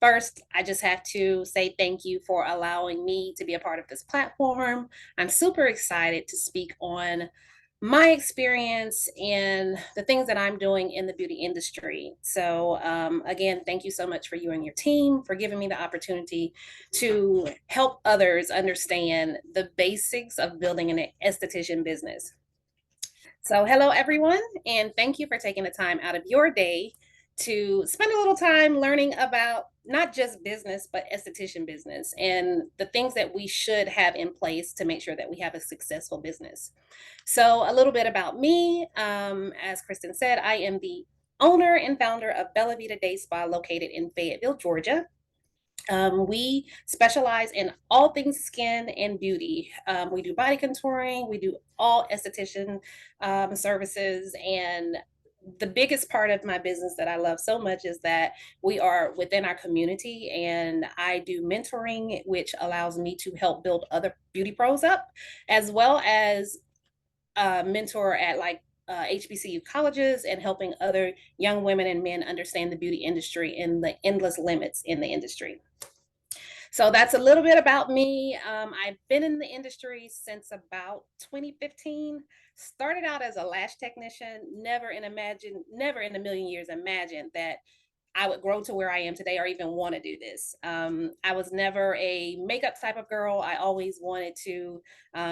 First, I just have to say thank you for allowing me to be a part of this platform. I'm super excited to speak on my experience and the things that I'm doing in the beauty industry. Again, thank you so much for you and your team for giving me the opportunity to help others understand the basics of building an esthetician business. So, hello everyone, and thank you for taking the time out of your day to spend a little time learning about not just business, but esthetician business and the things that we should have in place to make sure that we have a successful business. So, a little bit about me. As Kristen said, I am the owner and founder of Bella Vita Day Spa located in Fayetteville, Georgia. We specialize in all things skin and beauty. We do body contouring, we do all esthetician services. And the biggest part of my business that I love so much is that we are within our community, and I do mentoring, which allows me to help build other beauty pros up, as well as mentor at HBCU colleges and helping other young women and men understand the beauty industry and the endless limits in the industry. So that's a little bit about me. I've been in the industry since about 2015. Started out as a lash technician. Never in a million years imagined that I would grow to where I am today or even want to do this. I was never a makeup type of girl. I always wanted to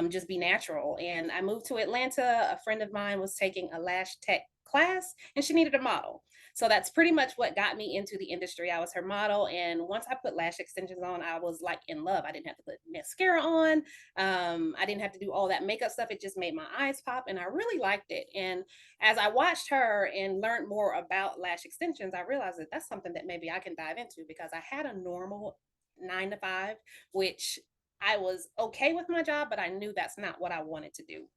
just be natural. And I moved to Atlanta. A friend of mine was taking a lash tech class and she needed a model. So that's pretty much what got me into the industry. I was her model. And once I put lash extensions on, I was like in love. I didn't have to put mascara on. I didn't have to do all that makeup stuff. It just made my eyes pop and I really liked it. And as I watched her and learned more about lash extensions, I realized that that's something that maybe I can dive into because I had a normal 9 to 5, which I was okay with my job, but I knew that's not what I wanted to do.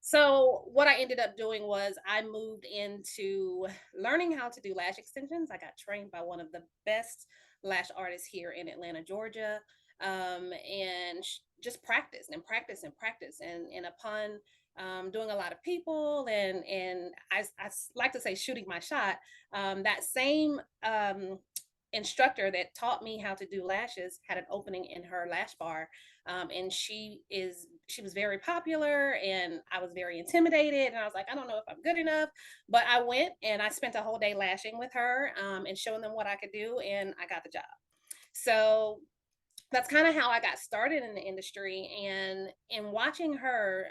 So, what I ended up doing was I moved into learning how to do lash extensions. I got trained by one of the best lash artists here in Atlanta, Georgia, just practice and practice and practice. And upon doing a lot of people and like to say shooting my shot, that same instructor that taught me how to do lashes had an opening in her lash bar, and she was very popular and I was very intimidated and I was like, I don't know if I'm good enough, but I went and I spent a whole day lashing with her, and showing them what I could do, and I got the job. So that's kind of how I got started in the industry. And in watching her,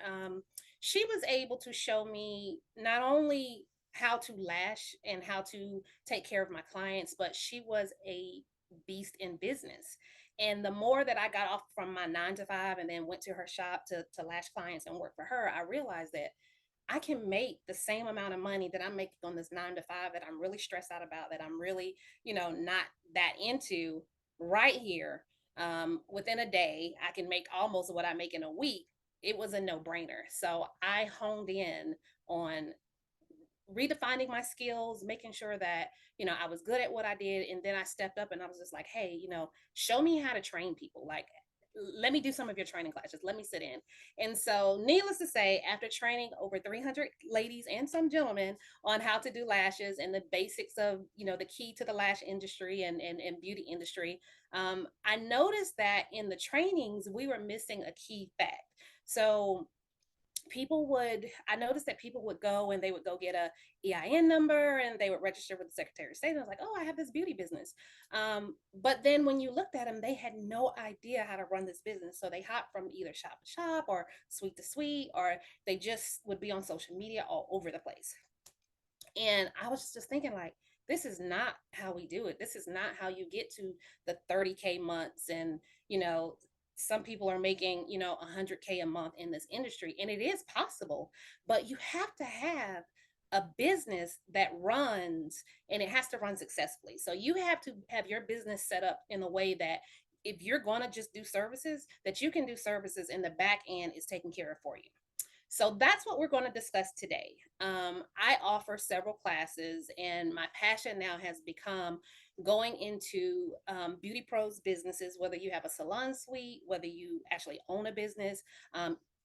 she was able to show me not only how to lash and how to take care of my clients, but she was a beast in business. And the more that I got off from my 9 to 5 and then went to her shop to lash clients and work for her, I realized that I can make the same amount of money that I'm making on this 9 to 5 that I'm really stressed out about, that I'm really, not that into right here. Within a day, I can make almost what I make in a week. It was a no brainer. So I honed in on redefining my skills, making sure that, I was good at what I did. And then I stepped up and I was just like, hey, show me how to train people. Like, let me do some of your training classes. Let me sit in. And so, needless to say, after training over 300 ladies and some gentlemen on how to do lashes and the basics of, the key to the lash industry and beauty industry, I noticed that in the trainings, we were missing a key fact. So, I noticed that people would go and they would go get a EIN number and they would register with the Secretary of State. And I was like, oh, I have this beauty business. But then when you looked at them, they had no idea how to run this business. So they hopped from either shop to shop or suite to suite, or they just would be on social media all over the place. And I was just thinking, like, this is not how we do it. This is not how you get to the 30K months. And, you know, some people are making, 100K a month in this industry, and it is possible, but you have to have a business that runs, and it has to run successfully. So you have to have your business set up in a way that if you're going to just do services, that you can do services and the back end is taken care of for you. So that's what we're going to discuss today. I offer several classes, and my passion now has become going into beauty pros businesses, whether you have a salon suite, whether you actually own a business.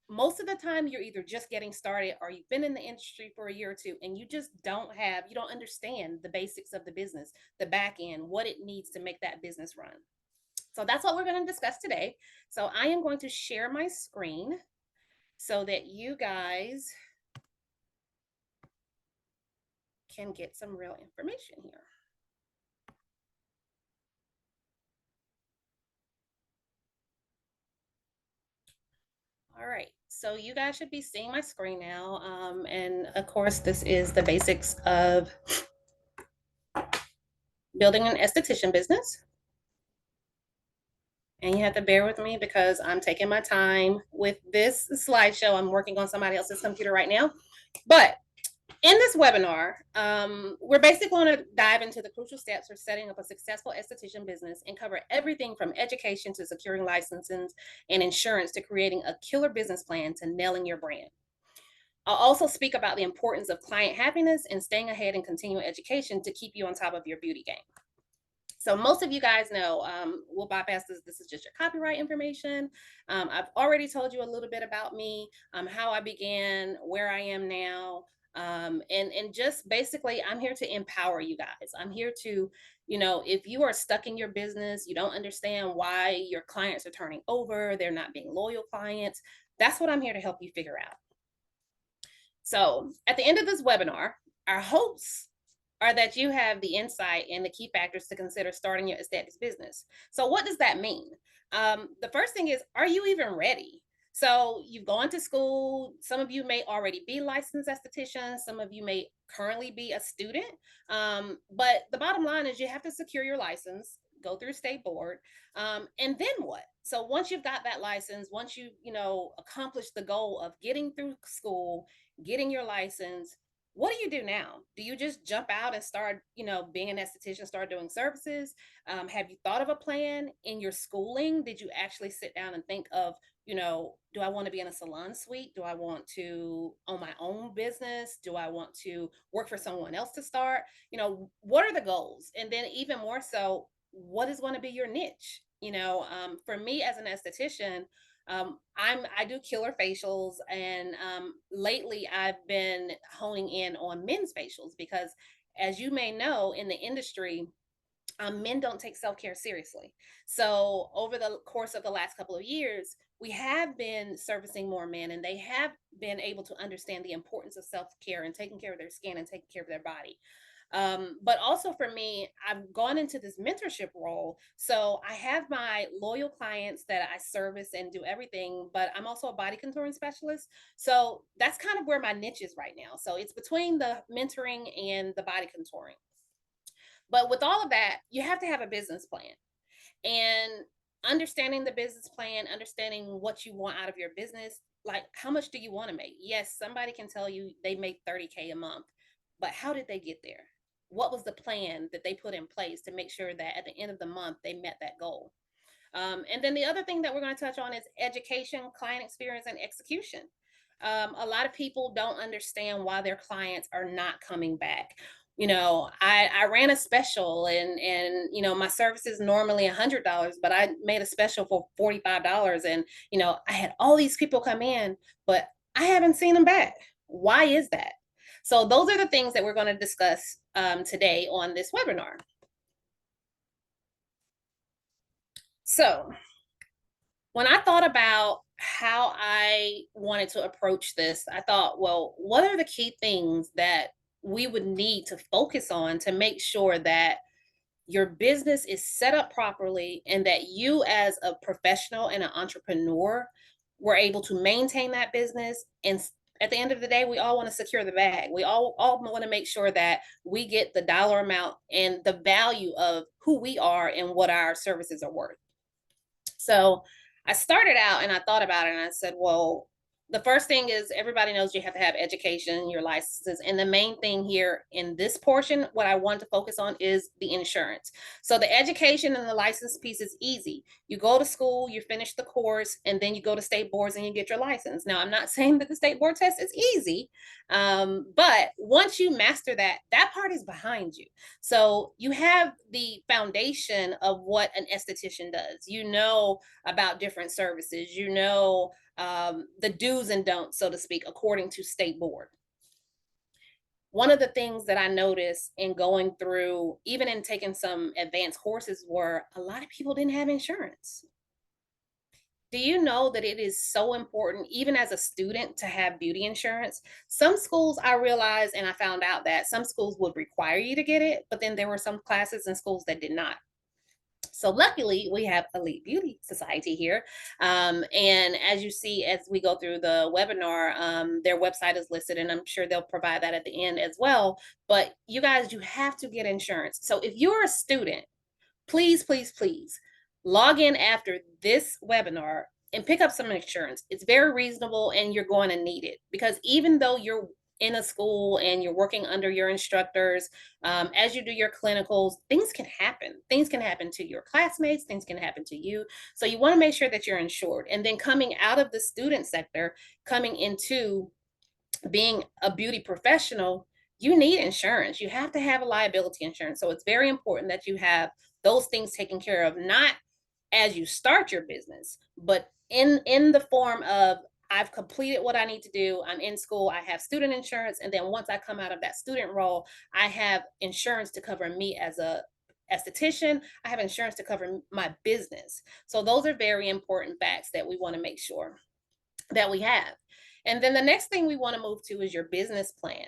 most of the time you're either just getting started or you've been in the industry for a year or two and you just you don't understand the basics of the business, the back end, what it needs to make that business run. So that's what we're going to discuss today. So I am going to share my screen so that you guys can get some real information here. All right, so you guys should be seeing my screen now. And of course, this is the basics of building an esthetician business. And you have to bear with me because I'm taking my time with this slideshow. I'm working on somebody else's computer right now. But in this webinar, we're basically going to dive into the crucial steps for setting up a successful esthetician business and cover everything from education to securing licenses and insurance to creating a killer business plan to nailing your brand. I'll also speak about the importance of client happiness and staying ahead in continuing education to keep you on top of your beauty game. So most of you guys know, we'll bypass this. This is just your copyright information. I've already told you a little bit about me, how I began, where I am now, and just basically, I'm here to empower you guys. I'm here to, if you are stuck in your business, you don't understand why your clients are turning over, they're not being loyal clients. That's what I'm here to help you figure out. So at the end of this webinar, our hopes are that you have the insight and the key factors to consider starting your aesthetics business. So what does that mean? The first thing is, are you even ready? So you've gone to school. Some of you may already be licensed estheticians. Some of you may currently be a student. But the bottom line is you have to secure your license, go through state board. And then what? So once you've got that license, once accomplished the goal of getting through school, getting your license, what do you do now? Do you just jump out and start, being an esthetician, start doing services? Have you thought of a plan in your schooling? Did you actually sit down and think of, do I want to be in a salon suite? Do I want to own my own business? Do I want to work for someone else to start? What are the goals? And then even more so, what is going to be your niche? For me as an esthetician, I do killer facials, and lately I've been honing in on men's facials because, as you may know, in the industry, men don't take self care seriously. So over the course of the last couple of years, we have been servicing more men, and they have been able to understand the importance of self care and taking care of their skin and taking care of their body. But also for me, I've gone into this mentorship role. So I have my loyal clients that I service and do everything, but I'm also a body contouring specialist. So that's kind of where my niche is right now. So it's between the mentoring and the body contouring. But with all of that, you have to have a business plan. And understanding the business plan, understanding what you want out of your business, like how much do you want to make? Yes, somebody can tell you they make 30K a month, but how did they get there? What was the plan that they put in place to make sure that at the end of the month they met that goal? And then the other thing that we're going to touch on is education, client experience, and execution. A lot of people don't understand why their clients are not coming back. I ran a special, and my service is normally $100, but I made a special for $45, and I had all these people come in, but I haven't seen them back. Why is that? So those are the things that we're going to discuss today on this webinar. So when I thought about how I wanted to approach this, I thought, well, what are the key things that we would need to focus on to make sure that your business is set up properly and that you, as a professional and an entrepreneur, were able to maintain that business? And at the end of the day, we all want to secure the bag. We all want to make sure that we get the dollar amount and the value of who we are and what our services are worth. So I started out and I thought about it and I said, well, the first thing is everybody knows you have to have education, your licenses. And the main thing here in this portion, what I want to focus on is the insurance. So the education and the license piece is easy. You go to school, you finish the course, and then you go to state boards and you get your license. Now, I'm not saying that the state board test is easy, but once you master that, that part is behind you. So you have the foundation of what an esthetician does. You know about different services, the do's and don'ts, so to speak, according to state board. One of the things that I noticed in going through, even in taking some advanced courses, were a lot of people didn't have insurance. Do you know that it is so important, even as a student, to have beauty insurance? Some schools, I realized, and I found out that some schools would require you to get it, but then there were some classes and schools that did not. So luckily, we have Elite Beauty Society here. And as you see, as we go through the webinar, their website is listed, and I'm sure they'll provide that at the end as well. But you guys, you have to get insurance. So if you're a student, please, please, please log in after this webinar and pick up some insurance. It's very reasonable and you're going to need it, because even though you're in a school and you're working under your instructors, as you do your clinicals, things can happen. Things can happen to your classmates, things can happen to you. So you want to make sure that you're insured. And then coming out of the student sector, coming into being a beauty professional, you need insurance. You have to have a liability insurance. So it's very important that you have those things taken care of, not as you start your business, but in the form of, I've completed what I need to do. I'm in school. I have student insurance. And then once I come out of that student role, I have insurance to cover me as a esthetician. I have insurance to cover my business. So those are very important facts that we want to make sure that we have. And then the next thing we want to move to is your business plan.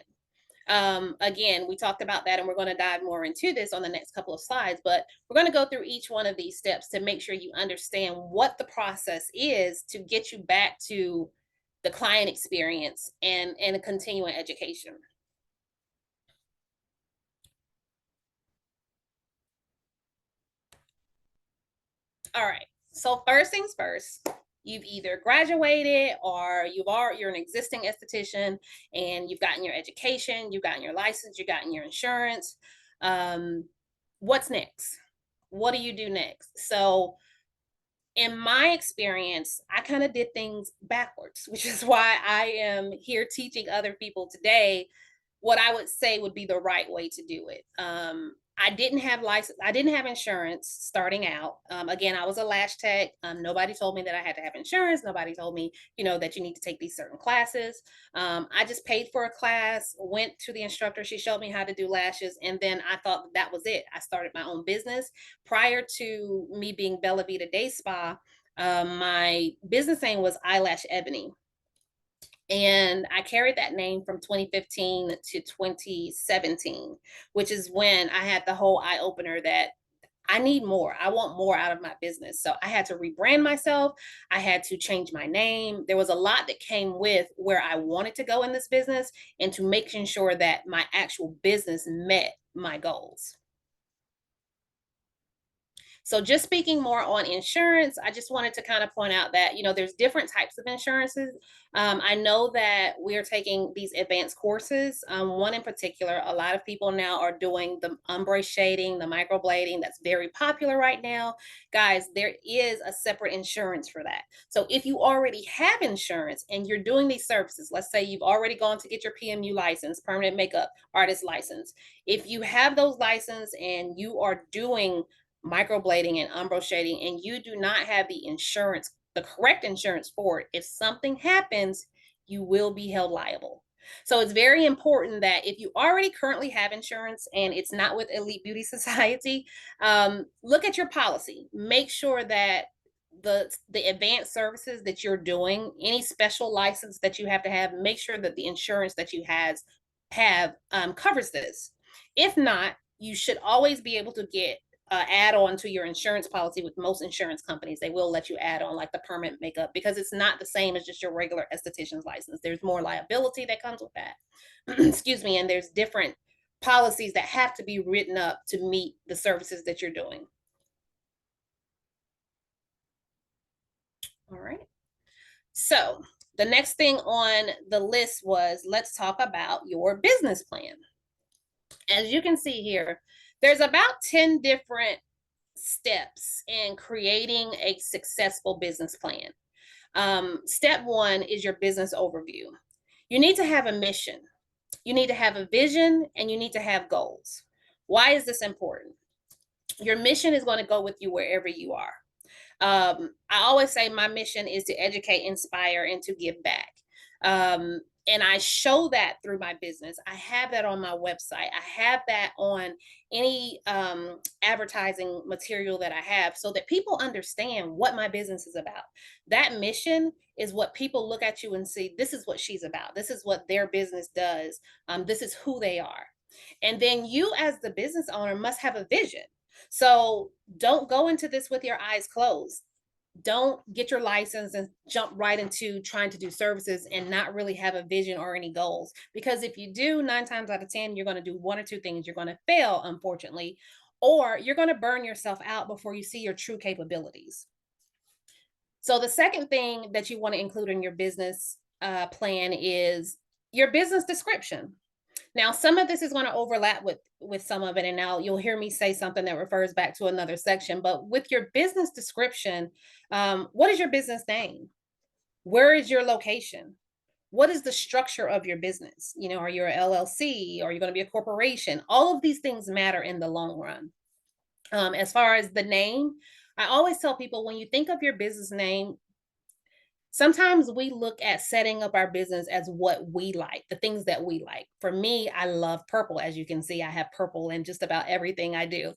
Again, we talked about that, and we're going to dive more into this on the next couple of slides, but we're going to go through each one of these steps to make sure you understand what the process is to get you back to the client experience and a continuing education. All right. So first things first, you've either graduated or you're an existing esthetician and you've gotten your education, you've gotten your license, you've gotten your insurance. What's next? What do you do next? So in my experience, I kind of did things backwards, which is why I am here teaching other people today what I would say would be the right way to do it. I didn't have license. I didn't have insurance starting out. Again, I was a lash tech. Nobody told me that I had to have insurance. Nobody told me, that you need to take these certain classes. I just paid for a class, went to the instructor. She showed me how to do lashes. And then I thought that was it. I started my own business. Prior to me being Bella Vita Day Spa, my business name was Eyelash Ebony. And I carried that name from 2015 to 2017, which is when I had the whole eye opener that I need more. I want more out of my business. So I had to rebrand myself. I had to change my name. There was a lot that came with where I wanted to go in this business and to making sure that my actual business met my goals. So just speaking more on insurance, I just wanted to kind of point out that, there's different types of insurances. I know that we're taking these advanced courses. One in particular, a lot of people now are doing the ombre shading, the microblading. That's very popular right now. Guys, there is a separate insurance for that. So if you already have insurance and you're doing these services, let's say you've already gone to get your PMU license, permanent makeup artist license. If you have those licenses and you are doing microblading and ombre shading and you do not have the insurance, the correct insurance for it, if something happens, you will be held liable. So it's very important that if you already currently have insurance and it's not with Elite Beauty Society, look at your policy. Make sure that the advanced services that you're doing, any special license that you have to have, make sure that the insurance that you have covers this. If not, you should always be able to get add on to your insurance policy. With most insurance companies, they will let you add on like the permanent makeup, because it's not the same as just your regular esthetician's license. There's more liability that comes with that. Excuse me. And there's different policies that have to be written up to meet the services that you're doing. All right. So the next thing on the list was, let's talk about your business plan. As you can see here, there's about 10 different steps in creating a successful business plan. Step one is your business overview. You need to have a mission. You need to have a vision, and you need to have goals. Why is this important? Your mission is going to go with you wherever you are. I always say my mission is to educate, inspire, and to give back. And I show that through my business. I have that on my website. I have that on any advertising material that I have so that people understand what my business is about. That mission is what people look at you and see, this is what she's about. This is what their business does. This is who they are. And then you, as the business owner, must have a vision. So don't go into this with your eyes closed. Don't get your license and jump right into trying to do services and not really have a vision or any goals. Because if you do, 9 times out of 10, you're going to do one or two things. You're going to fail, unfortunately, or you're going to burn yourself out before you see your true capabilities. So, the second thing that you want to include in your business plan is your business description. Now, some of this is going to overlap with some of it, and now you'll hear me say something that refers back to another section. But with your business description, what is your business name? Where is your location? What is the structure of your business? You know, are you an LLC? Are you going to be a corporation? All of these things matter in the long run. As far as the name, I always tell people when you think of your business name, sometimes we look at setting up our business as what we like, the things that we like. For me, I love purple. As you can see, I have purple in just about everything I do.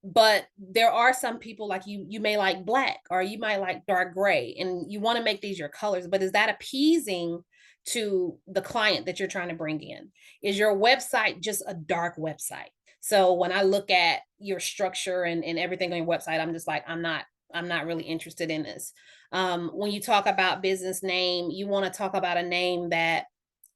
But there are some people like you may like black or you might like dark gray and you want to make these your colors, but is that appeasing to the client that you're trying to bring in? Is your website just a dark website? So when I look at your structure and everything on your website, I'm just like, I'm not really interested in this. When you talk about business name, you want to talk about a name that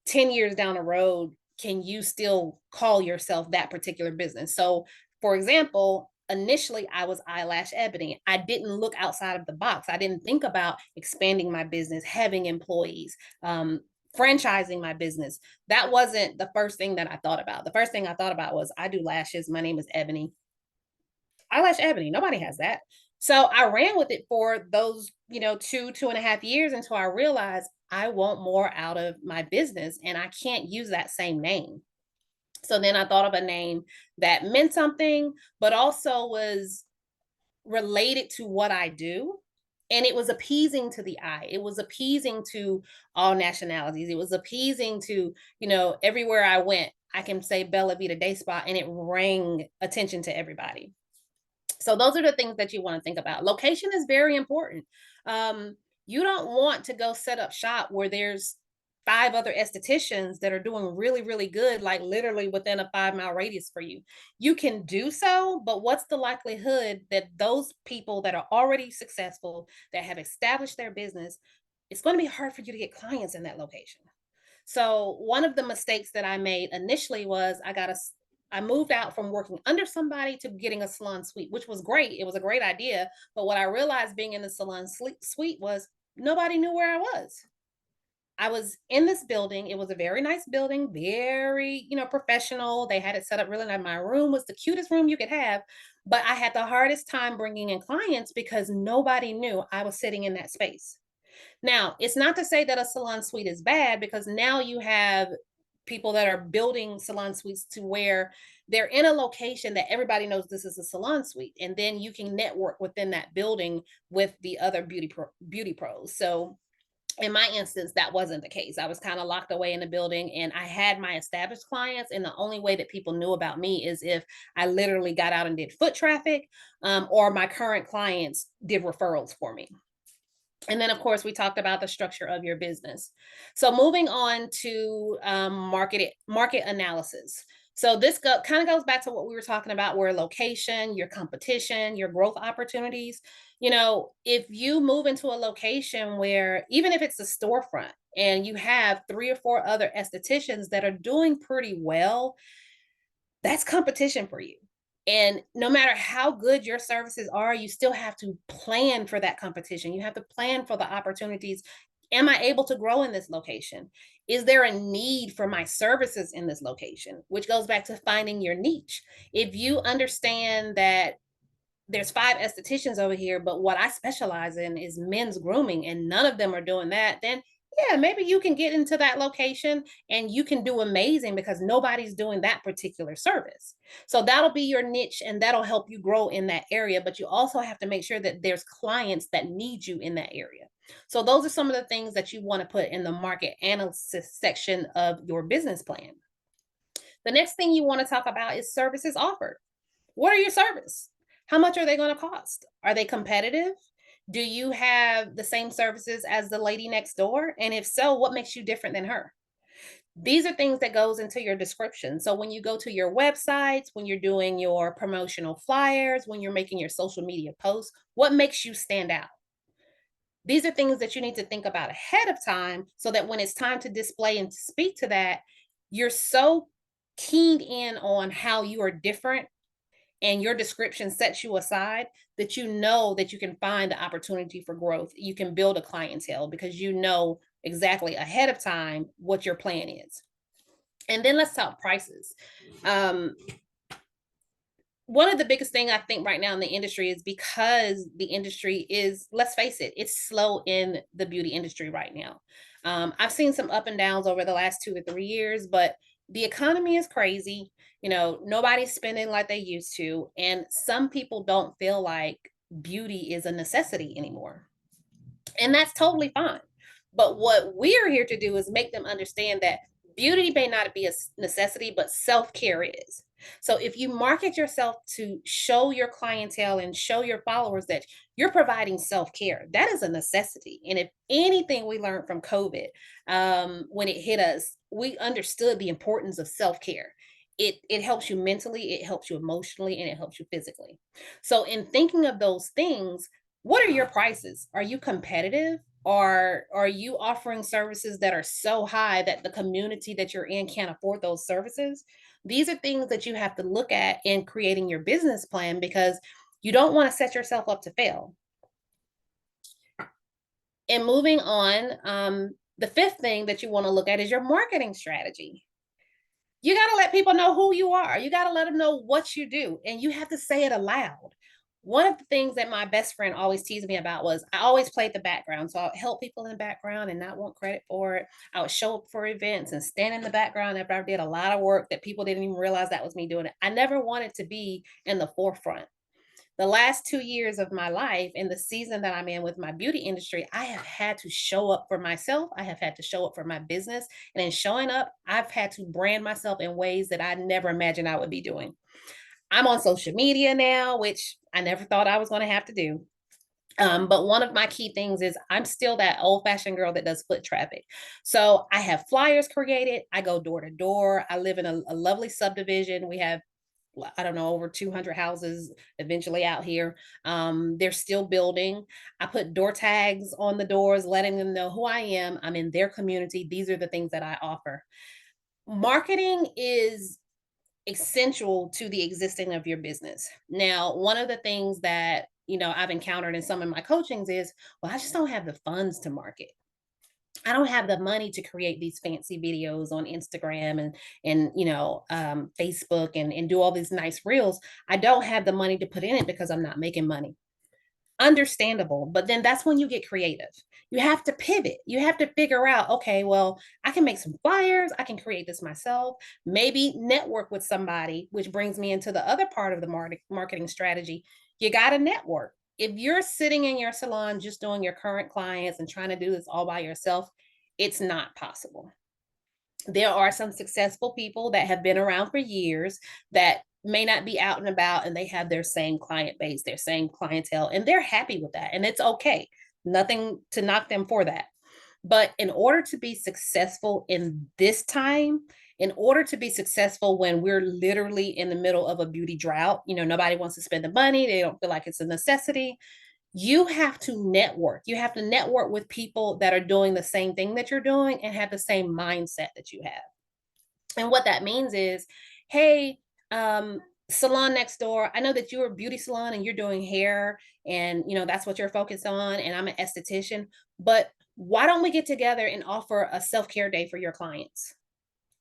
10 years down the road, can you still call yourself that particular business? So, for example, initially I was Eyelash Ebony. I didn't look outside of the box. I didn't think about expanding my business, having employees, franchising my business. That wasn't the first thing that I thought about. The first thing I thought about was I do lashes. My name is Ebony. Eyelash Ebony. Nobody has that. So I ran with it for those, 2.5 years until I realized I want more out of my business and I can't use that same name. So then I thought of a name that meant something, but also was related to what I do. And it was appeasing to the eye. It was appeasing to all nationalities. It was appeasing to, everywhere I went, I can say Bella Vita Day Spa and it rang attention to everybody. So those are the things that you want to think about. Location is very important. You don't want to go set up shop where there's 5 other estheticians that are doing really, really good, like literally within a 5-mile radius for you. You can do so, but what's the likelihood that those people that are already successful, that have established their business, it's going to be hard for you to get clients in that location. So one of the mistakes that I made initially was I moved out from working under somebody to getting a salon suite, which was great. It was a great idea. But what I realized being in the salon suite was nobody knew where I was. I was in this building. It was a very nice building, very, professional. They had it set up really nice. My room was the cutest room you could have, but I had the hardest time bringing in clients because nobody knew I was sitting in that space. Now, it's not to say that a salon suite is bad because now you have people that are building salon suites to where they're in a location that everybody knows this is a salon suite, and then you can network within that building with the other beauty pros. So in my instance, that wasn't the case. I was kind of locked away in the building and I had my established clients. And the only way that people knew about me is if I literally got out and did foot traffic, or my current clients did referrals for me. And then, of course, we talked about the structure of your business. So moving on to market analysis. So this kind of goes back to what we were talking about, where location, your competition, your growth opportunities. If you move into a location where, even if it's a storefront and you have 3 or 4 other estheticians that are doing pretty well, that's competition for you. And no matter how good your services are, you still have to plan for that competition. You have to plan for the opportunities. Am I able to grow in this location? Is there a need for my services in this location? Which goes back to finding your niche. If you understand that there's 5 estheticians over here, but what I specialize in is men's grooming and none of them are doing that, then Yeah, maybe you can get into that location and you can do amazing because nobody's doing that particular service. So that'll be your niche and that'll help you grow in that area. But you also have to make sure that there's clients that need you in that area. So those are some of the things that you want to put in the market analysis section of your business plan. The next thing you want to talk about is services offered. What are your service? How much are they going to cost? Are they competitive? Do you have the same services as the lady next door? And if so, what makes you different than her? These are things that goes into your description. So when you go to your websites, when you're doing your promotional flyers, when you're making your social media posts, what makes you stand out? These are things that you need to think about ahead of time so that when it's time to display and to speak to that, you're so keyed in on how you are different and your description sets you aside that you know that you can find the opportunity for growth. You can build a clientele because you know exactly ahead of time what your plan is. And then let's talk prices. Um, One of the biggest thing I think right now in the industry is because the industry is, let's face it, it's slow in the beauty industry right now. I've seen some up and downs over the last 2 to 3 years, but the economy is crazy. Nobody's spending like they used to, and some people don't feel like beauty is a necessity anymore. And that's totally fine. But what we're here to do is make them understand that beauty may not be a necessity, but self care is. So if you market yourself to show your clientele and show your followers that you're providing self care, that is a necessity. And if anything we learned from COVID, when it hit us, we understood the importance of self care. It helps you mentally, it helps you emotionally, and it helps you physically. So in thinking of those things, what are your prices? Are you competitive? Or are you offering services that are so high that the community that you're in can't afford those services? These are things that you have to look at in creating your business plan because you don't want to set yourself up to fail. And moving on, the fifth thing that you want to look at is your marketing strategy. You gotta let people know who you are. You gotta let them know what you do, and you have to say it aloud. One of the things that my best friend always teased me about was I always played the background. So I would help people in the background and not want credit for it. I would show up for events and stand in the background after I did a lot of work that people didn't even realize that was me doing it. I never wanted to be in the forefront. The last 2 years of my life in the season that I'm in with my beauty industry, I have had to show up for myself. I have had to show up for my business. And in showing up, I've had to brand myself in ways that I never imagined I would be doing. I'm on social media now, which I never thought I was going to have to do. But one of my key things is I'm still that old fashioned girl that does foot traffic. So I have flyers created. I go door to door. I live in a lovely subdivision. We have I don't know, over 200 houses eventually out here. They're still building. I put door tags on the doors, letting them know who I am. I'm in their community. These are the things that I offer. Marketing is essential to the existing of your business. Now, one of the things that I've encountered in some of my coachings is, well, I just don't have the funds to market. I don't have the money to create these fancy videos on Instagram and Facebook and do all these nice reels. I don't have the money to put in it because I'm not making money. Understandable, but then that's when you get creative. You have to pivot. You have to figure out, okay, well, I can make some flyers, I can create this myself, maybe network with somebody, which brings me into the other part of the marketing strategy. You got to network. If you're sitting in your salon just doing your current clients and trying to do this all by yourself, it's not possible. There are some successful people that have been around for years that may not be out and about and they have their same client base, their same clientele, and they're happy with that. And it's okay. Nothing to knock them for that. But in order to be successful in this time, in order to be successful when we're literally in the middle of a beauty drought, nobody wants to spend the money, they don't feel like it's a necessity. You have to network. You have to network with people that are doing the same thing that you're doing and have the same mindset that you have. And what that means is, hey, salon next door, I know that you're a beauty salon and you're doing hair and that's what you're focused on. And I'm an esthetician, but why don't we get together and offer a self-care day for your clients?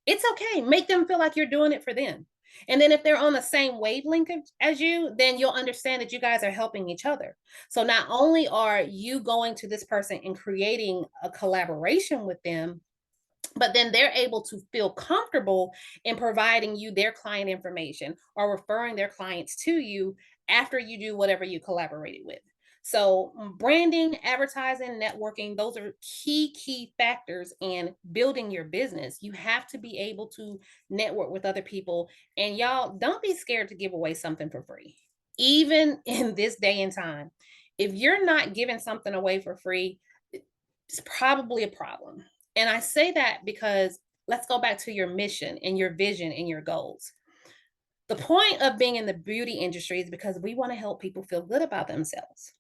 It's okay. Make them feel like you're doing it for them. And then if they're on the same wavelength as you, then you'll understand that you guys are helping each other. So not only are you going to this person and creating a collaboration with them, but then they're able to feel comfortable in providing you their client information or referring their clients to you after you do whatever you collaborated with. So, branding, advertising, networking, those are key factors in building your business. You have to be able to network with other people. And y'all, don't be scared to give away something for free. Even in this day and time, if you're not giving something away for free, it's probably a problem. And I say that because let's go back to your mission and your vision and your goals. The point of being in the beauty industry is because we want to help people feel good about themselves.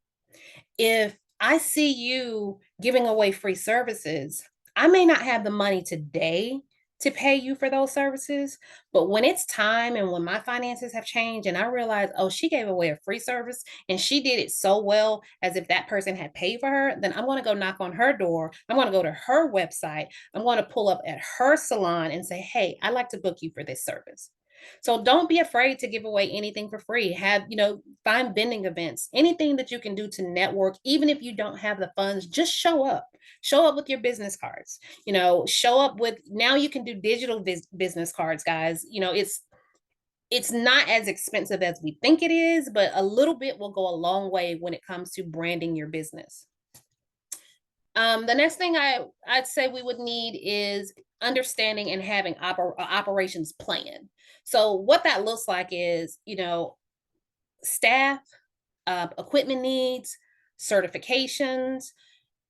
If I see you giving away free services, I may not have the money today to pay you for those services, but when it's time and when my finances have changed and I realize, oh, she gave away a free service and she did it so well as if that person had paid for her, then I'm going to go knock on her door. I'm going to go to her website. I'm going to pull up at her salon and say, hey, I'd like to book you for this service. So don't be afraid to give away anything for free. Find vending events, anything that you can do to network, even if you don't have the funds, just show up. Show up with your business cards. Show up with, now you can do digital business cards, guys. It's not as expensive as we think it is, but a little bit will go a long way when it comes to branding your business. The next thing I'd say we would need is understanding and having operations plan. So what that looks like is, staff, equipment needs, certifications.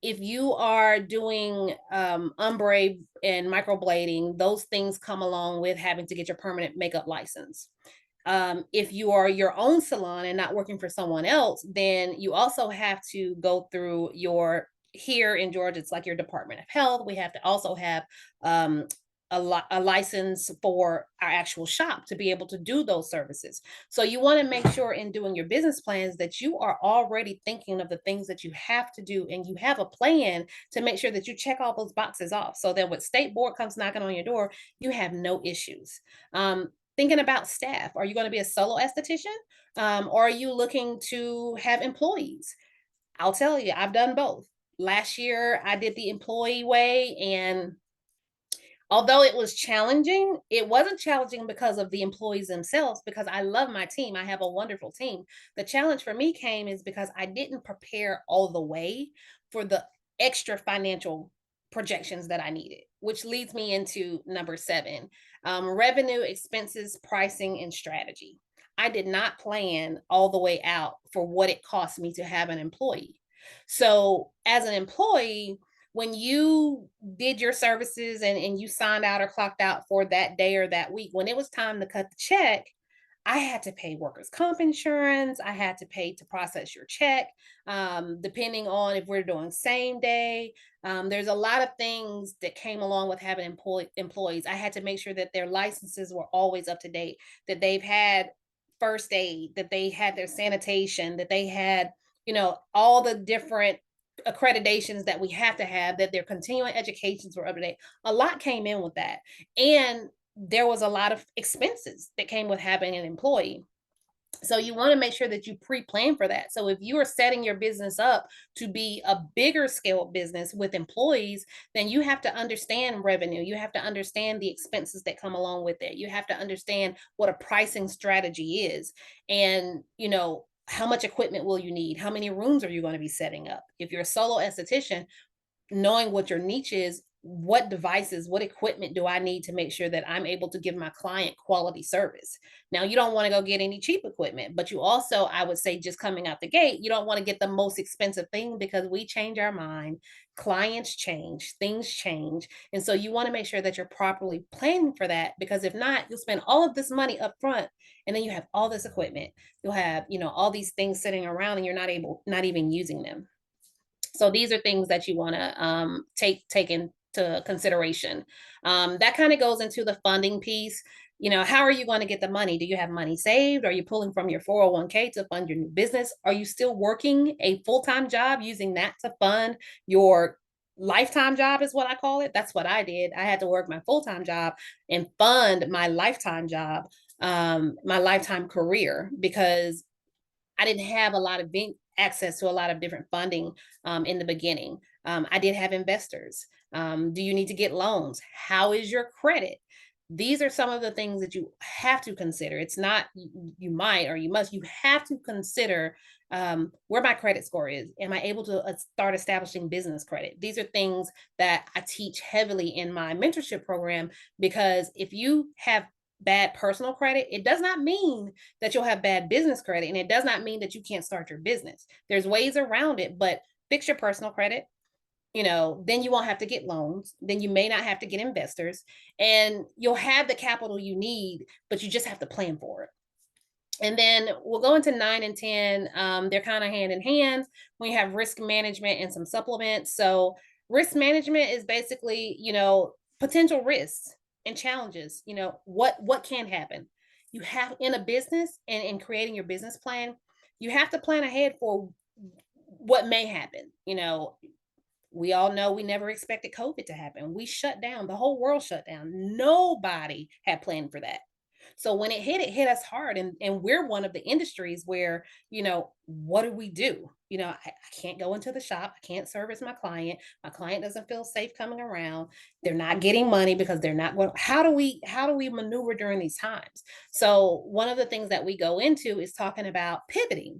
If you are doing ombre and microblading, those things come along with having to get your permanent makeup license. If you are your own salon and not working for someone else, then you also have to go through your, here in Georgia, it's like your Department of Health. We have to also have a license for our actual shop to be able to do those services. So you want to make sure in doing your business plans that you are already thinking of the things that you have to do and you have a plan to make sure that you check all those boxes off so that when state board comes knocking on your door, you have no issues. Thinking about staff, are you going to be a solo esthetician, or are you looking to have employees? I'll tell you, I've done both. Last year I did the employee way, and although it was challenging, it wasn't challenging because of the employees themselves, because I love my team. I have a wonderful team. The challenge for me came is because I didn't prepare all the way for the extra financial projections that I needed, which leads me into number 7, revenue, expenses, pricing, and strategy. I did not plan all the way out for what it cost me to have an employee. So as an employee, when you did your services and you signed out or clocked out for that day or that week, when it was time to cut the check, I had to pay workers' comp insurance. I had to pay to process your check, depending on if we're doing same day. There's a lot of things that came along with having employees. I had to make sure that their licenses were always up to date, that they've had first aid, that they had their sanitation, that they had, all the different accreditations that we have to have, that their continuing educations were up to date. A lot came in with that. And there was a lot of expenses that came with having an employee. So you want to make sure that you pre-plan for that. So if you are setting your business up to be a bigger scale business with employees, then you have to understand revenue. You have to understand the expenses that come along with it. You have to understand what a pricing strategy is. And, how much equipment will you need? How many rooms are you going to be setting up? If you're a solo esthetician, knowing what your niche is, what devices, what equipment do I need to make sure that I'm able to give my client quality service? Now, you don't want to go get any cheap equipment, but you also, I would say, just coming out the gate, you don't want to get the most expensive thing because we change our mind, clients change, things change. And so you want to make sure that you're properly planning for that, because if not, you'll spend all of this money up front and then you have all this equipment. You'll have, all these things sitting around and you're not even using them. So these are things that you want to take into consideration. That kind of goes into the funding piece. How are you going to get the money? Do you have money saved? Are you pulling from your 401k to fund your new business? Are you still working a full-time job using that to fund your lifetime job, is what I call it? That's what I did. I had to work my full-time job and fund my lifetime job. my lifetime career, because I didn't have a lot of access to a lot of different funding in the beginning. I did have investors. Do you need to get loans? How is your credit? These are some of the things that you have to consider. It's not you might or you must, you have to consider where my credit score is. Am I able to start establishing business credit? These are things that I teach heavily in my mentorship program, because if you have bad personal credit, it does not mean that you'll have bad business credit. And it does not mean that you can't start your business. There's ways around it, but fix your personal credit. Then you won't have to get loans. Then you may not have to get investors, and you'll have the capital you need, but you just have to plan for it. And then we'll go into 9 and 10. They're kind of hand in hand. We have risk management and some supplements. So risk management is basically, potential risks and challenges. What can happen. You have in a business and in creating your business plan, you have to plan ahead for what may happen. We all know we never expected COVID to happen. We shut down, the whole world shut down. Nobody had planned for that. So when it hit us hard. And we're one of the industries where, what do we do? I can't go into the shop. I can't service my client. My client doesn't feel safe coming around. They're not getting money because they're not going. How do we maneuver during these times? So one of the things that we go into is talking about pivoting.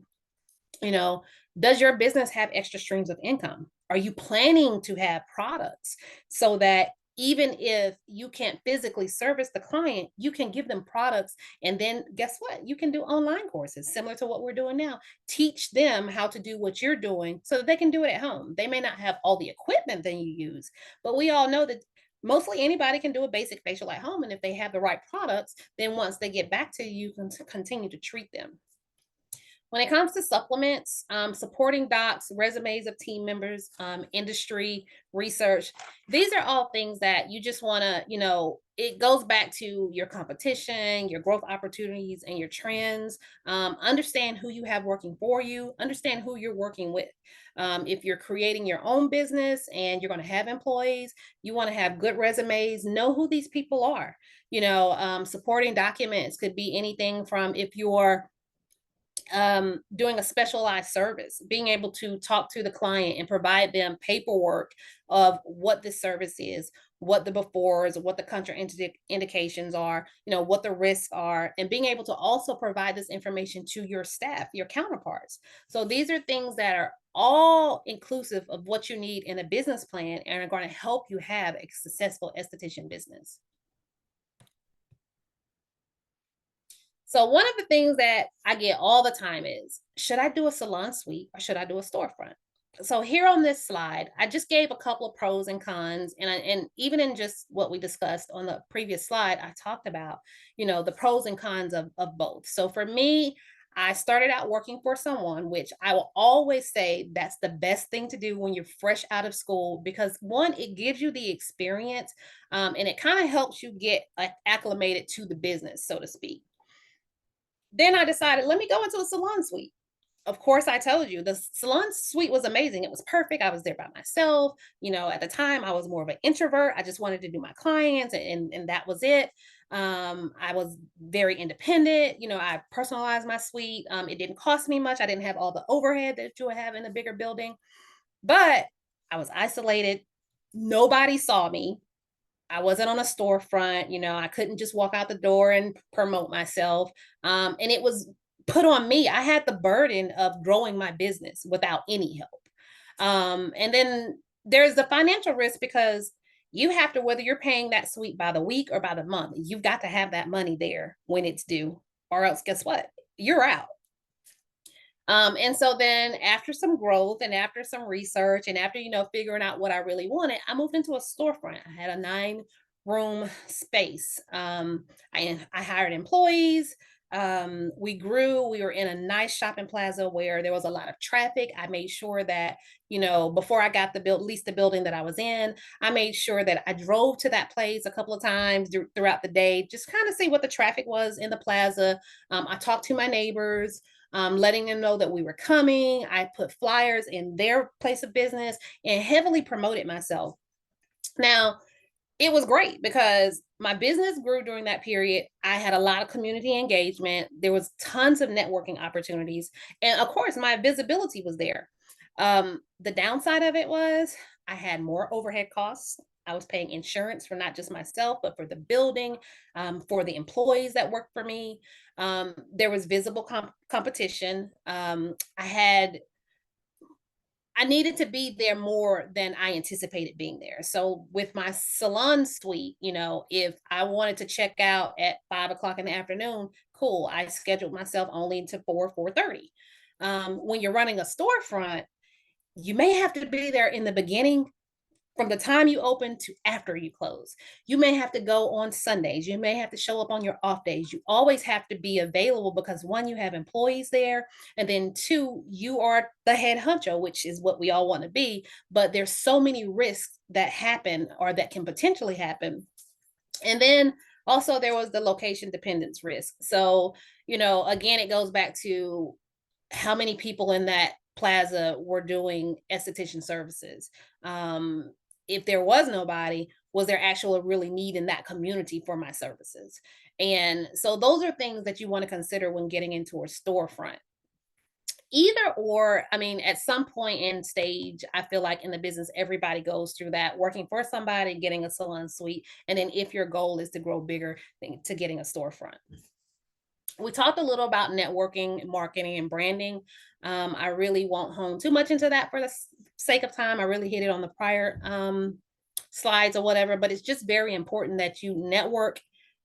You know, does your business have extra streams of income? Are you planning to have products so that even if you can't physically service the client, you can give them products? And then guess what? You can do online courses similar to what we're doing now. Teach them how to do what you're doing so that they can do it at home. They may not have all the equipment that you use, but we all know that mostly anybody can do a basic facial at home. And if they have the right products, then once they get back to you, you can continue to treat them. When it comes to supplements, supporting docs, resumes of team members, industry research, these are all things that you just want to, it goes back to your competition, your growth opportunities, and your trends. Understand who you have working for you, understand who you're working with. If you're creating your own business and you're going to have employees, you want to have good resumes, know who these people are. Supporting documents could be anything from, if you're doing a specialized service, being able to talk to the client and provide them paperwork of what this service is, what the befores, what the contraindications are, what the risks are, and being able to also provide this information to your staff, your counterparts. So these are things that are all inclusive of what you need in a business plan and are going to help you have a successful esthetician business. So one of the things that I get all the time is, should I do a salon suite or should I do a storefront? So here on this slide, I just gave a couple of pros and cons, and even in just what we discussed on the previous slide, I talked about, the pros and cons of both. So for me, I started out working for someone, which I will always say that's the best thing to do when you're fresh out of school, because one, it gives you the experience, and it kind of helps you get acclimated to the business, so to speak. Then I decided, let me go into a salon suite. Of course, I told you the salon suite was amazing. It was perfect. I was there by myself. At the time, I was more of an introvert. I just wanted to do my clients, and that was it. I was very independent. I personalized my suite. It didn't cost me much. I didn't have all the overhead that you would have in a bigger building, but I was isolated. Nobody saw me. I wasn't on a storefront. I couldn't just walk out the door and promote myself. And it was put on me. I had the burden of growing my business without any help. And then there's the financial risk, because you have to, whether you're paying that suite by the week or by the month, you've got to have that money there when it's due, or else guess what? You're out. And so then after some growth and after some research and after, figuring out what I really wanted, I moved into a storefront. I had a 9-room space. I hired employees. We grew. We were in a nice shopping plaza where there was a lot of traffic. I made sure that, before I got leased the building that I was in, I made sure that I drove to that place a couple of times throughout the day, just kind of see what the traffic was in the plaza. I talked to my neighbors, letting them know that we were coming. I put flyers in their place of business and heavily promoted myself. Now, it was great because my business grew during that period. I had a lot of community engagement. There was tons of networking opportunities. And of course, my visibility was there. The downside of it was I had more overhead costs. I was paying insurance for not just myself, but for the building, for the employees that worked for me. There was visible competition. I needed to be there more than I anticipated being there. So with my salon suite, if I wanted to check out at 5 o'clock in the afternoon, cool. I scheduled myself only into 4:30. When you're running a storefront, you may have to be there in the beginning from the time you open to after you close. You may have to go on Sundays. You may have to show up on your off days. You always have to be available because one, you have employees there, and then two, you are the head honcho, which is what we all want to be. But there's so many risks that happen or that can potentially happen. And then also there was the location dependence risk. So, again, it goes back to how many people in that plaza were doing esthetician services. If there was nobody, was there actually a really need in that community for my services? And so those are things that you want to consider when getting into a storefront. Either or, I mean, at some point in stage, I feel like in the business, everybody goes through that, working for somebody, getting a salon suite, and then if your goal is to grow bigger, then to getting a storefront. We talked a little about networking, marketing, and branding. I really won't hone too much into that for the sake of time. I really hit it on the prior slides or whatever, but it's just very important that you network,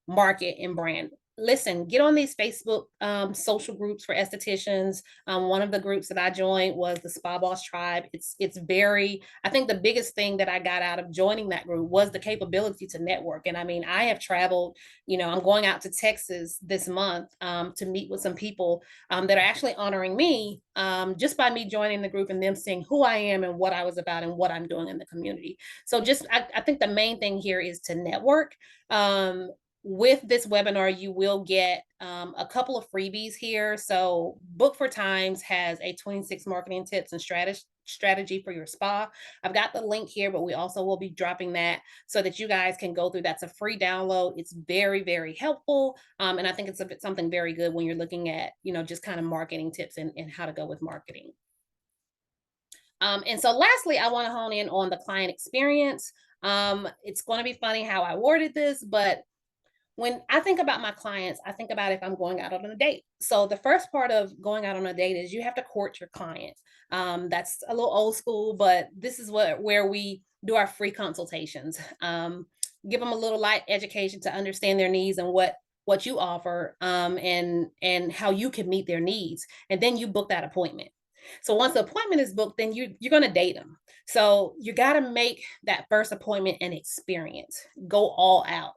market, and brand. Listen, get on these Facebook social groups for estheticians. One of the groups that I joined was the Spa Boss Tribe. It's very, I think the biggest thing that I got out of joining that group was the capability to network. And I mean, I have traveled, I'm going out to Texas this month to meet with some people that are actually honoring me just by me joining the group and them seeing who I am and what I was about and what I'm doing in the community. So I think the main thing here is to network. With this webinar, you will get a couple of freebies here. So Book for Times has a 26 marketing tips and strategy for your spa. I've got the link here, but we also will be dropping that so that you guys can go through. That's a free download. It's very, very helpful. And I think it's something very good when you're looking at, just kind of marketing tips and how to go with marketing. And so lastly, I want to hone in on the client experience. It's going to be funny how I worded this, but when I think about my clients, I think about if I'm going out on a date. So the first part of going out on a date is you have to court your client. That's a little old school, but this is where we do our free consultations. Give them a little light education to understand their needs and what you offer, and how you can meet their needs. And then you book that appointment. So once the appointment is booked, then you're going to date them. So you got to make that first appointment an experience. Go all out.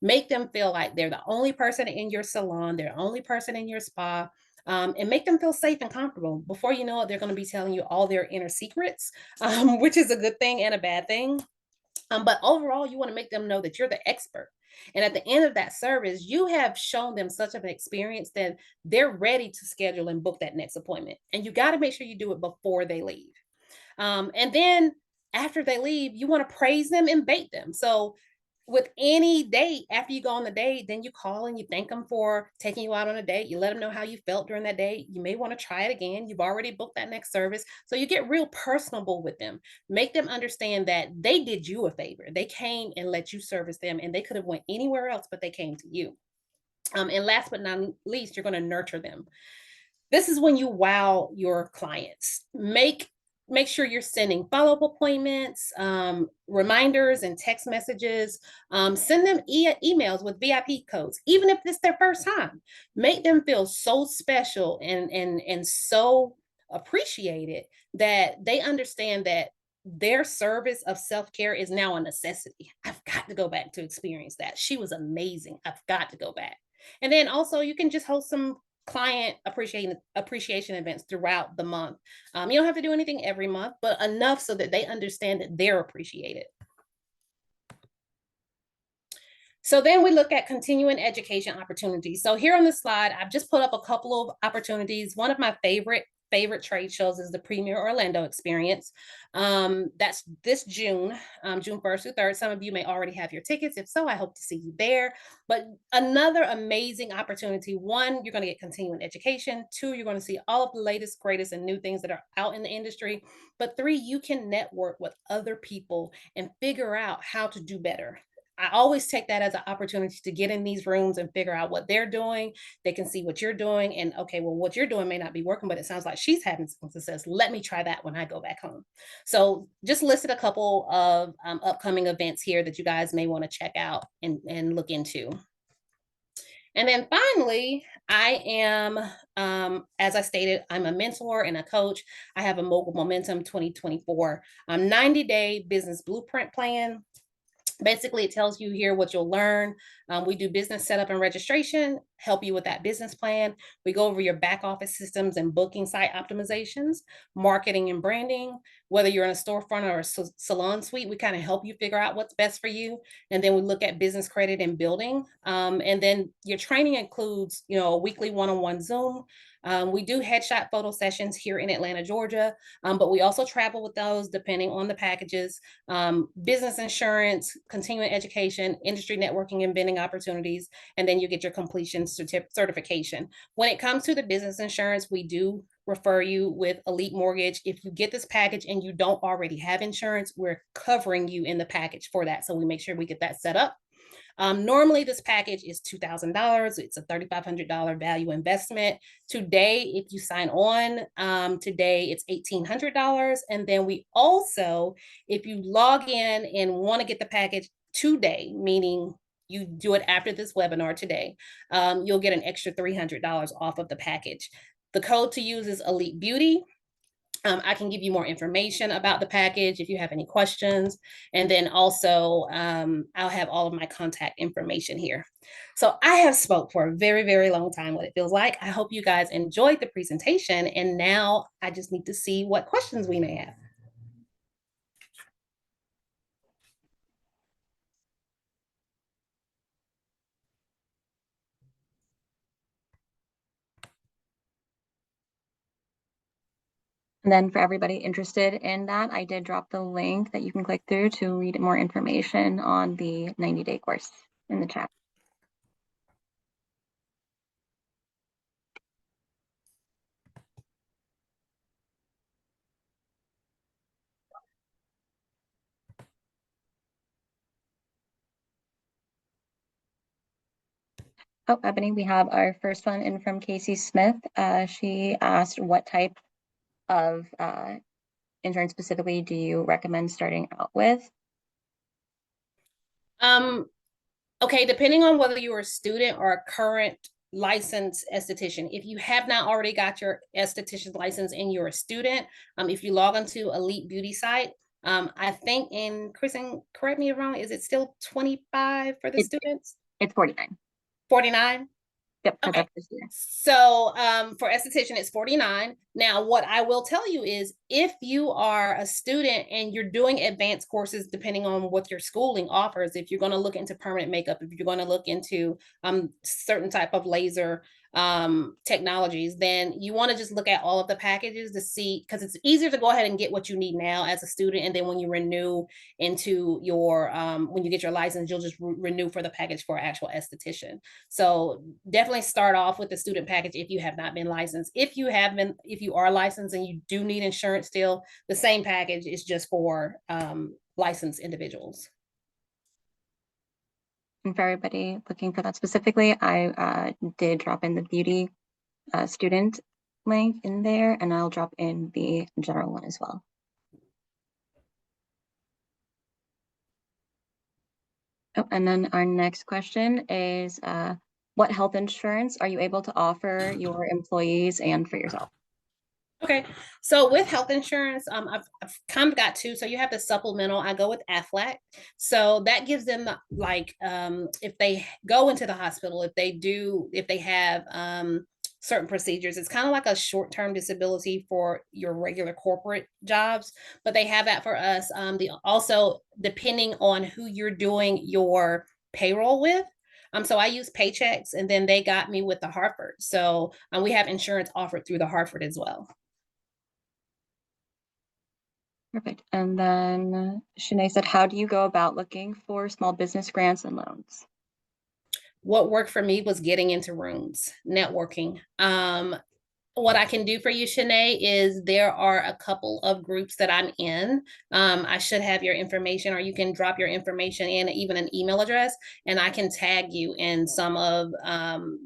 Make them feel like they're the only person in your salon, they're the only person in your spa, and make them feel safe and comfortable. Before you know it, they're going to be telling you all their inner secrets, which is a good thing and a bad thing. But overall, you want to make them know that you're the expert. And at the end of that service, you have shown them such of an experience that they're ready to schedule and book that next appointment. And you got to make sure you do it before they leave. And then after they leave, you want to praise them and bait them. So with any date, after you go on the date, then you call and you thank them for taking you out on a date. You let them know how you felt during that date. You may want to try it again. You've already booked that next service. So you get real personable with them. Make them understand that they did you a favor. They came and let you service them, and they could have went anywhere else, but they came to you. And last but not least, you're going to nurture them. This is when you wow your clients. Make sure you're sending follow-up appointments, reminders, and text messages. Send them emails with VIP codes, even if it's their first time. Make them feel so special and so appreciated that they understand that their service of self-care is now a necessity. I've got to go back to experience that. She was amazing. I've got to go back. And then also you can just host some client appreciation events throughout the month. You don't have to do anything every month, but enough so that they understand that they're appreciated. So then we look at continuing education opportunities. So here on this slide, I've just put up a couple of opportunities. One of my favorite favorite trade shows is the Premier Orlando Experience. That's this June, June 1st through 3rd. Some of you may already have your tickets. If so, I hope to see you there. But another amazing opportunity. One, you're going to get continuing education. Two, you're going to see all of the latest, greatest, and new things that are out in the industry. But three, you can network with other people and figure out how to do better. I always take that as an opportunity to get in these rooms and figure out what they're doing. They can see what you're doing, and okay, well, what you're doing may not be working, but it sounds like she's having some success. Let me try that when I go back home. So just listed a couple of upcoming events here that you guys may want to check out and look into. And then finally, I am, as I stated, I'm a mentor and a coach. I have a Mogul Momentum 2024 90-day business blueprint plan. Basically, it tells you here what you'll learn. We do business setup and registration, help you with that business plan. We go over your back office systems and booking site optimizations, marketing and branding. Whether you're in a storefront or a salon suite, we kind of help you figure out what's best for you. And then we look at business credit and building. And then your training includes, a weekly one-on-one Zoom. We do headshot photo sessions here in Atlanta, Georgia, but we also travel with those depending on the packages. Business insurance, continuing education, industry networking and vending opportunities, and then you get your completion certification. When it comes to the business insurance, we do refer you with Elite Mortgage. If you get this package and you don't already have insurance, we're covering you in the package for that. So we make sure we get that set up. Normally, this package is $2,000. It's a $3,500 value investment. Today, if you sign on, today it's $1,800. And then we also, if you log in and want to get the package today, meaning you do it after this webinar today, you'll get an extra $300 off of the package. The code to use is Elite Beauty. I can give you more information about the package if you have any questions. And then also, I'll have all of my contact information here. So I have spoke for a very, very long time, what it feels like. I hope you guys enjoyed the presentation. And now I just need to see what questions we may have. And then for everybody interested in that, I did drop the link that you can click through to read more information on the 90-day course in the chat. Oh, Ebony, we have our first one in from Casey Smith. She asked, what type of insurance specifically do you recommend starting out with? Okay, depending on whether you're a student or a current licensed esthetician, if you have not already got your esthetician license and you're a student, if you log onto Elite Beauty site, I think Kristen, correct me if I'm wrong, is it still 25 for the students? It's 49. 49? Yep. Okay. So for esthetician, it's 49. Now, what I will tell you is if you are a student and you're doing advanced courses, depending on what your schooling offers, if you're going to look into permanent makeup, if you're going to look into certain type of laser technologies, then you want to just look at all of the packages to see, because it's easier to go ahead and get what you need now as a student. And then when you renew into your, when you get your license, you'll just renew for the package for actual esthetician. So definitely start off with the student package if you have not been licensed. If you have been, if you are licensed and you do need insurance still, the same package is just for licensed individuals. And for everybody looking for that specifically, I did drop in the beauty student link in there, and I'll drop in the general one as well. Oh, and then our next question is, what health insurance are you able to offer your employees and for yourself? Okay, so with health insurance, I've kind of got two. So you have the supplemental. I go with Aflac. So that gives them like if they go into the hospital, if they have certain procedures, it's kind of like a short-term disability for your regular corporate jobs, but they have that for us. Also depending on who you're doing your payroll with. So I use Paychecks, and then they got me with the Hartford. So we have insurance offered through the Hartford as well. Perfect. And then Shanae said, how do you go about looking for small business grants and loans? What worked for me was getting into rooms, networking. What I can do for you, Shanae, is there are a couple of groups that I'm in. I should have your information, or you can drop your information in, even an email address, and I can tag you in some of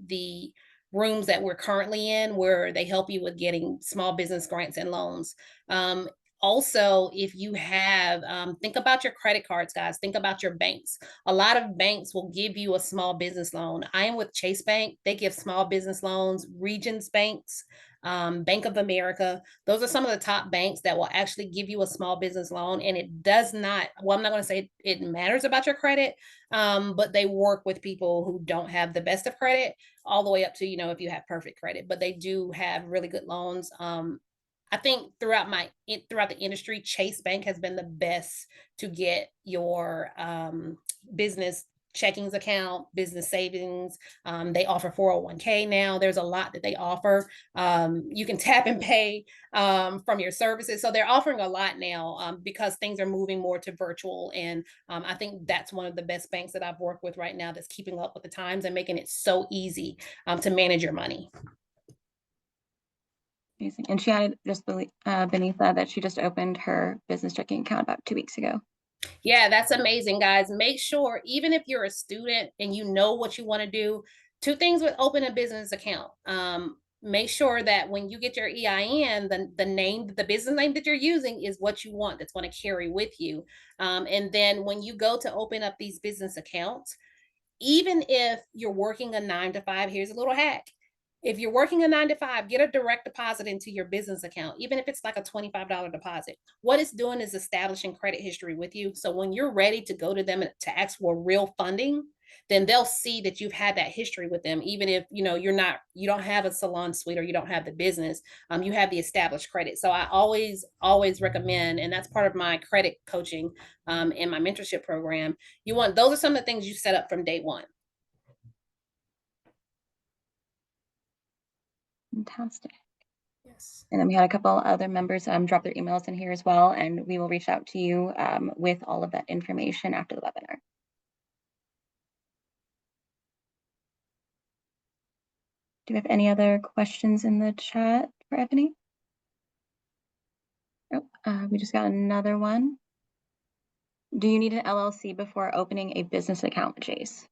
the rooms that we're currently in where they help you with getting small business grants and loans. Um, Also, if you have, think about your credit cards, guys, think about your banks. A lot of banks will give you a small business loan. I am with Chase Bank. They give small business loans. Regions Banks, Bank of America. Those are some of the top banks that will actually give you a small business loan. And it does not, well, I'm not going to say it matters about your credit, but they work with people who don't have the best of credit, all the way up to, if you have perfect credit, but they do have really good loans. I think throughout the industry, Chase Bank has been the best to get your business checkings account, business savings. They offer 401k now. There's a lot that they offer. You can tap and pay from your services. So they're offering a lot now because things are moving more to virtual. And I think that's one of the best banks that I've worked with right now that's keeping up with the times and making it so easy to manage your money. Amazing. And she added just beneath that she just opened her business checking account about 2 weeks ago. Yeah, that's amazing, guys. Make sure, even if you're a student and you know what you want to do, two things with open a business account. Make sure that when you get your EIN, the business name that you're using is what you want, that's going to carry with you. And then when you go to open up these business accounts, even if you're working a 9 to 5, here's a little hack. If you're working a 9 to 5, get a direct deposit into your business account, even if it's like a $25 deposit. What it's doing is establishing credit history with you. So when you're ready to go to them to ask for real funding, then they'll see that you've had that history with them, even if you don't have a salon suite or you don't have the business. You have the established credit. So I always recommend, and that's part of my credit coaching in my mentorship program. Those are some of the things you set up from day one. Fantastic. Yes. And then we had a couple other members drop their emails in here as well, and we will reach out to you with all of that information after the webinar. Do we have any other questions in the chat for Ebony? Oh, we just got another one. Do you need an LLC before opening a business account with Chase?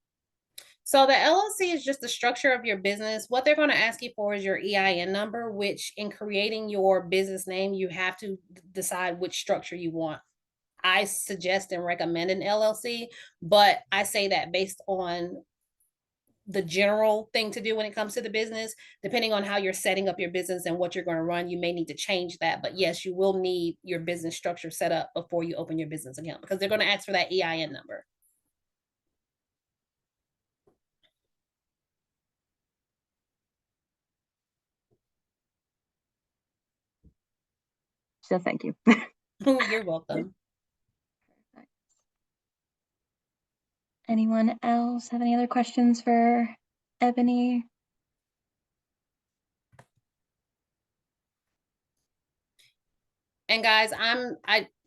So the LLC is just the structure of your business. What they're going to ask you for is your EIN number, which in creating your business name, you have to decide which structure you want. I suggest and recommend an LLC, but I say that based on the general thing to do when it comes to the business. Depending on how you're setting up your business and what you're going to run, you may need to change that. But yes, you will need your business structure set up before you open your business account, because they're going to ask for that EIN number. So thank you. You're welcome. Anyone else have any other questions for Ebony? And guys,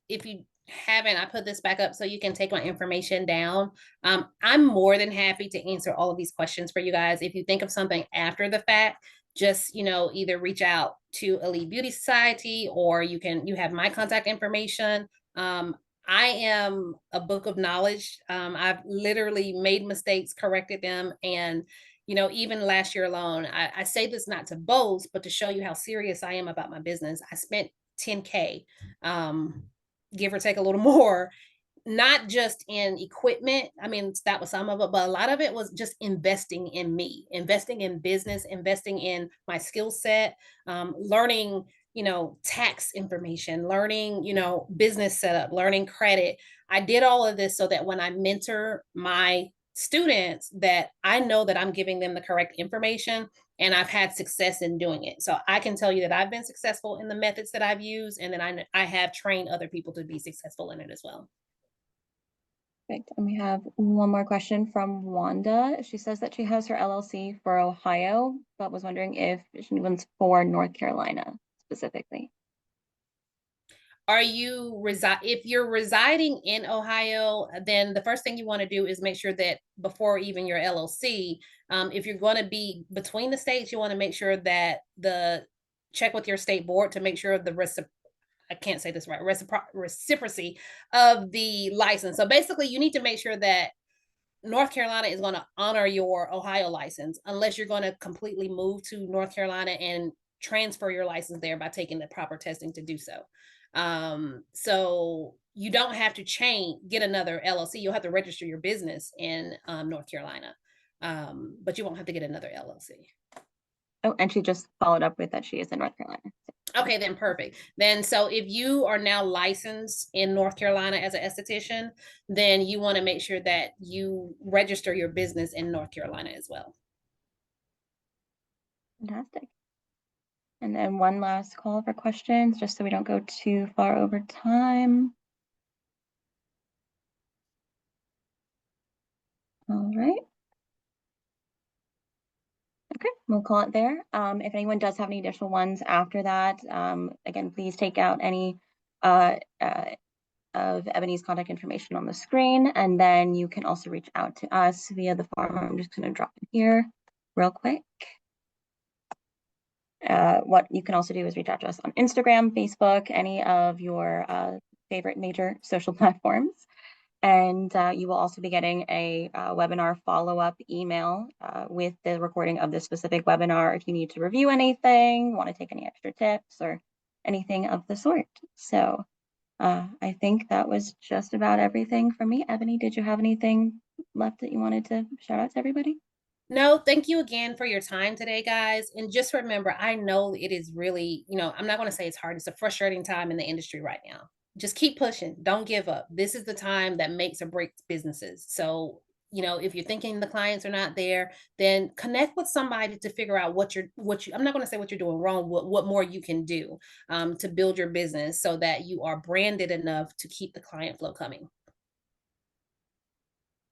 if you haven't, I put this back up so you can take my information down. I'm more than happy to answer all of these questions for you guys. If you think of something after the fact, just either reach out to Elite Beauty Society, or you have my contact information. I am a book of knowledge. I've literally made mistakes, corrected them, and even last year alone, I say this not to boast, but to show you how serious I am about my business. I spent 10K, give or take a little more, not just in equipment. I mean, that was some of it, but a lot of it was just investing in me, investing in business, investing in my skill set, learning, tax information, learning, business setup, learning credit. I did all of this so that when I mentor my students, that I know that I'm giving them the correct information, and I've had success in doing it. So I can tell you that I've been successful in the methods that I've used, and then I have trained other people to be successful in it as well. Perfect. And we have one more question from Wanda. She says that she has her LLC for Ohio, but was wondering if she wants for North Carolina specifically. Are you if you're residing in Ohio, then the first thing you want to do is make sure that before even your LLC, if you're going to be between the states, you want to make sure that the check with your state board to make sure the I can't say this right, reciprocity of the license. So basically, you need to make sure that North Carolina is going to honor your Ohio license unless you're going to completely move to North Carolina and transfer your license there by taking the proper testing to do so. So you don't have to get another LLC. You'll have to register your business in North Carolina, but you won't have to get another LLC. Oh, and she just followed up with that she is in North Carolina. Okay, then perfect. Then, so if you are now licensed in North Carolina as an esthetician, then you want to make sure that you register your business in North Carolina as well. Fantastic. And then one last call for questions, just so we don't go too far over time. All right. Okay, we'll call it there. If anyone does have any additional ones after that, again, please take out any of Ebony's contact information on the screen, and then you can also reach out to us via the form. I'm just going to drop it here real quick. What you can also do is reach out to us on Instagram, Facebook, any of your favorite major social platforms. And you will also be getting a webinar follow-up email with the recording of this specific webinar if you need to review anything, want to take any extra tips or anything of the sort. So I think that was just about everything from me. Ebony, did you have anything left that you wanted to shout out to everybody? No, thank you again for your time today, guys. And just remember, I know it is really, I'm not going to say it's hard. It's a frustrating time in the industry right now. Just keep pushing. Don't give up. This is the time that makes or breaks businesses. So, if you're thinking the clients are not there, then connect with somebody to figure out I'm not going to say what you're doing wrong, what more you can do to build your business so that you are branded enough to keep the client flow coming.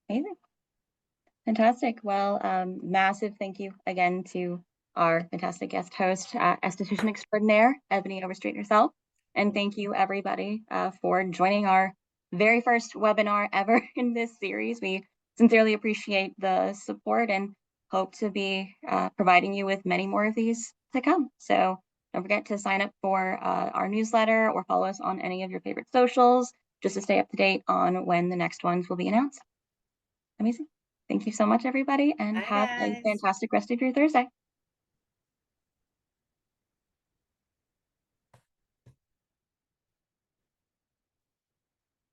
Amazing. Fantastic. Well, massive thank you again to our fantastic guest host, esthetician extraordinaire, Ebony Overstreet herself. And thank you everybody for joining our very first webinar ever in this series. We sincerely appreciate the support and hope to be providing you with many more of these to come. So don't forget to sign up for our newsletter or follow us on any of your favorite socials just to stay up to date on when the next ones will be announced. Amazing. Thank you so much, everybody, and Bye, have a guys. fantastic rest of your Thursday.